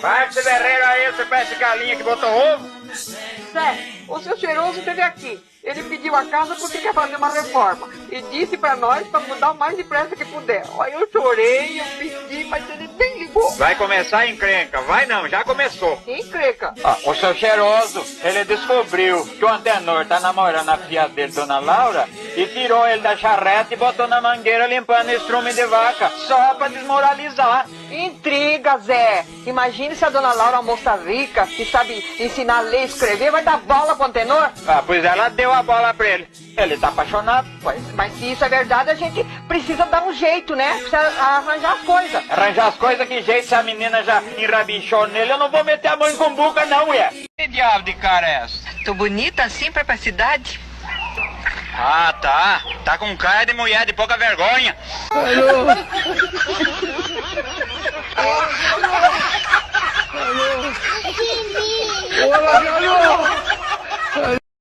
Vai esse berreiro aí, você parece galinha que botou ovo. Zé, o seu cheiroso esteve aqui. Ele pediu a casa porque quer fazer uma reforma. E disse pra nós pra mudar o mais depressa que puder. Aí eu chorei, eu pedi, mas ele nem ligou. Vai começar a encrenca. Vai não, já começou. Que encrenca. O seu cheiroso, ele descobriu que o Antenor tá namorando a filha dele, Dona Laura, e tirou ele da charrete e botou na mangueira limpando estrume de vaca, só pra desmoralizar. Intriga, Zé. Imagine se a Dona Laura, uma moça rica, que sabe ensinar a ler e escrever, vai dar bola pro Antenor. Pois ela deu a bola pra ele. Ele tá apaixonado. Mas se isso é verdade, a gente precisa dar um jeito, né? Precisa arranjar as coisas. Arranjar as coisas, que jeito? Se a menina já enrabichou nele, eu não vou meter a mão em cumbuca não, mulher. Que diabo de cara é essa? Tô bonita assim pra ir pra cidade? Ah, tá. Tá com cara de mulher de pouca vergonha. Alô? Alô? Olá, garoto!